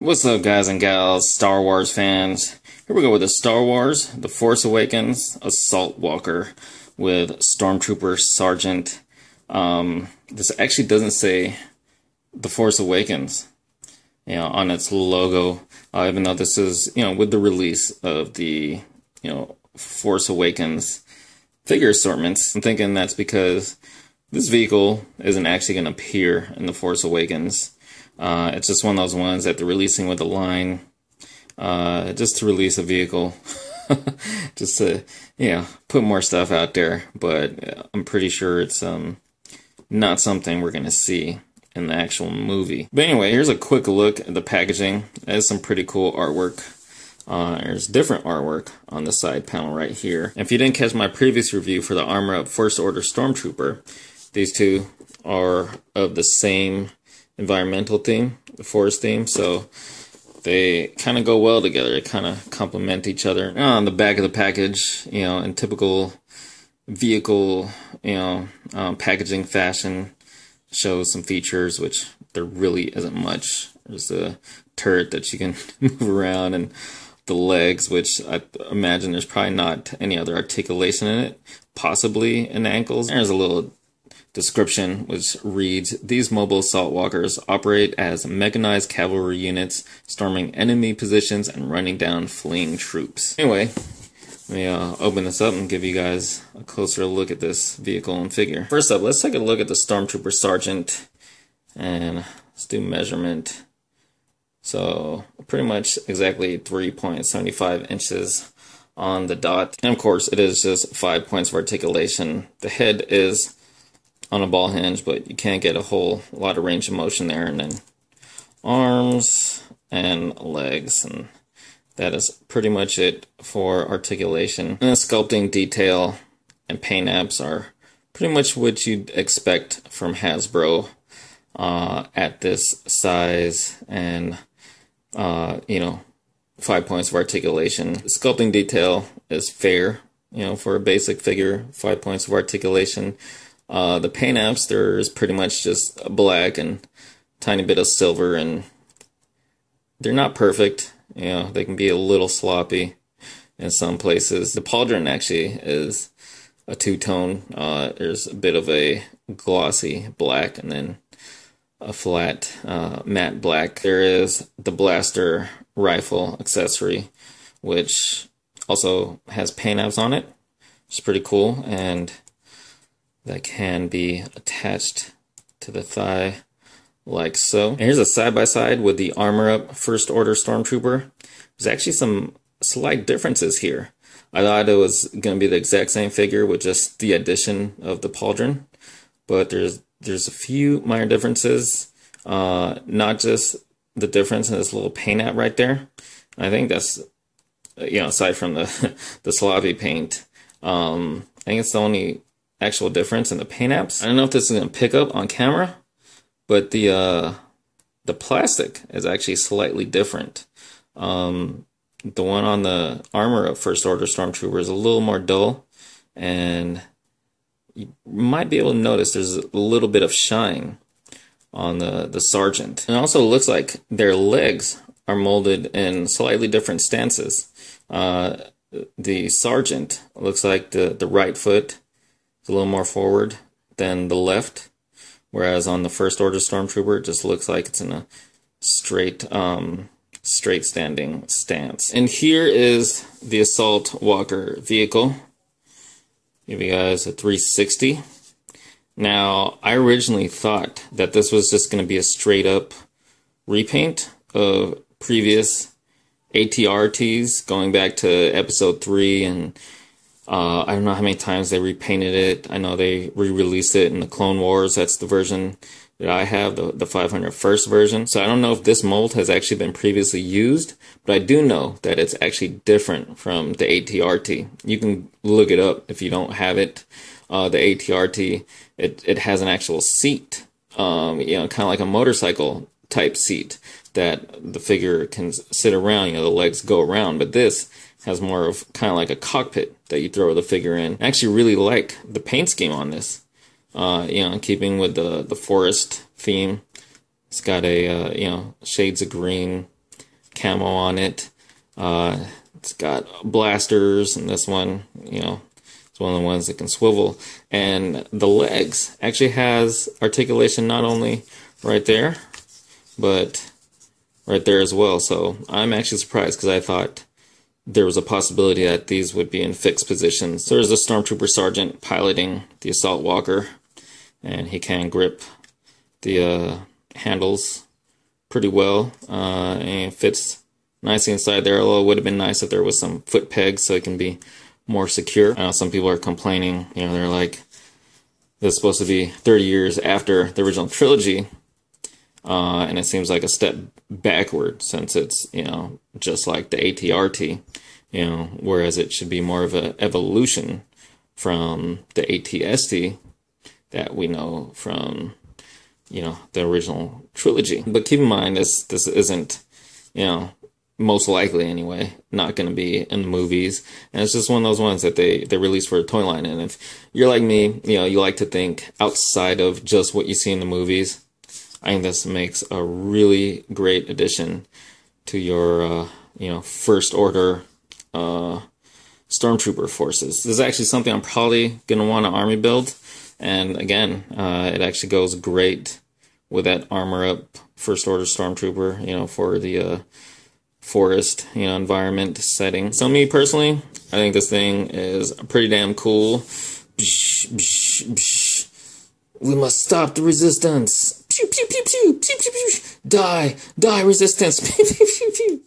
What's up, guys and gals, Star Wars fans? Here we go with the Star Wars The Force Awakens Assault Walker with Stormtrooper Sergeant. This actually doesn't say The Force Awakens, on its logo, even though this is, with the release of the, Force Awakens figure assortments. I'm thinking that's because this vehicle isn't actually going to appear in The Force Awakens. It's just one of those ones that they're releasing with a line, just to release a vehicle, just to, put more stuff out there. But I'm pretty sure it's not something we're going to see in the actual movie. But anyway, here's a quick look at the packaging. There's some pretty cool artwork. There's different artwork on the side panel right here. If you didn't catch my previous review for the Armor Up First Order Stormtrooper, these two are of the same environmental theme, the forest theme, so they kind of go well together. They kind of complement each other. On the back of the package, in typical vehicle, packaging fashion, shows some features, which there really isn't much. There's a turret that you can move around, and the legs, which I imagine there's probably not any other articulation in it, possibly in the ankles. There's a little description which reads, "These mobile assault walkers operate as mechanized cavalry units, storming enemy positions and running down fleeing troops." Anyway, let me open this up and give you guys a closer look at this vehicle and figure. First up, let's take a look at the Stormtrooper Sergeant, and let's do measurement. So pretty much exactly 3.75 inches on the dot, and of course it is just 5 points of articulation. The head is on a ball hinge, but you can't get a whole lot of range of motion there. And then arms and legs, and that is pretty much it for articulation. And the sculpting detail and paint apps are pretty much what you'd expect from Hasbro at this size, and 5 points of articulation. The sculpting detail is fair, for a basic figure, 5 points of articulation. The paint apps, there's pretty much just black and tiny bit of silver, and they're not perfect. They can be a little sloppy in some places. The pauldron actually is a two-tone. There's a bit of a glossy black and then a flat matte black. There is the blaster rifle accessory, which also has paint apps on it. It's pretty cool, and that can be attached to the thigh like so. And here's a side-by-side with the Armor Up First Order Stormtrooper. There's actually some slight differences here. I thought it was going to be the exact same figure with just the addition of the pauldron, but there's a few minor differences. Not just the difference in this little paint app right there. I think that's, aside from the sloppy paint, I think it's the only actual difference in the paint apps. I don't know if this is going to pick up on camera, but the plastic is actually slightly different. The one on the Armor of First Order Stormtrooper is a little more dull, and you might be able to notice there's a little bit of shine on the Sergeant. And it also looks like their legs are molded in slightly different stances. The Sergeant looks like the right foot is a little more forward than the left, whereas on the First Order Stormtrooper it just looks like it's in a straight standing stance. And here is the Assault Walker vehicle. Give you guys a 360. Now, I originally thought that this was just going to be a straight up repaint of previous ATRTs going back to episode 3, and I don't know how many times they repainted it. I know they re-released it in the Clone Wars. That's the version that I have, the 501st version. So I don't know if this mold has actually been previously used, but I do know that it's actually different from the ATRT. You can look it up if you don't have it. The ATRT, it has an actual seat, kind of like a motorcycle type seat that the figure can sit around. The legs go around, but this has more of kind of like a cockpit that you throw the figure in. I actually really like the paint scheme on this. Keeping with the forest theme. It's got a, shades of green, camo on it. It's got blasters, and this one, you know, it's one of the ones that can swivel. And the legs actually has articulation not only right there, but right there as well. So I'm actually surprised, because I thought there was a possibility that these would be in fixed positions. There's a Stormtrooper Sergeant piloting the Assault Walker, and he can grip the handles pretty well, and it fits nicely inside there, although it would have been nice if there was some foot pegs so it can be more secure. I know some people are complaining, you know, they're like, this is supposed to be 30 years after the original trilogy, and it seems like a step backward, since it's, you know, just like the AT-RT, you know, whereas it should be more of an evolution from the AT-ST that we know from, you know, the original trilogy. But keep in mind, this isn't, you know, most likely anyway, not going to be in the movies, and it's just one of those ones that they release for a toy line. And if you're like me, you know, you like to think outside of just what you see in the movies, I think this makes a really great addition to your, you know, First Order Stormtrooper forces. This is actually something I'm probably going to want to army build, and again, it actually goes great with that armor up First Order Stormtrooper, you know, for the forest, you know, environment setting. So me personally, I think this thing is pretty damn cool. We must stop the resistance. Pew, pew, pew, pew, pew, pew, pew. Die, resistance. Pew, pew, pew, pew.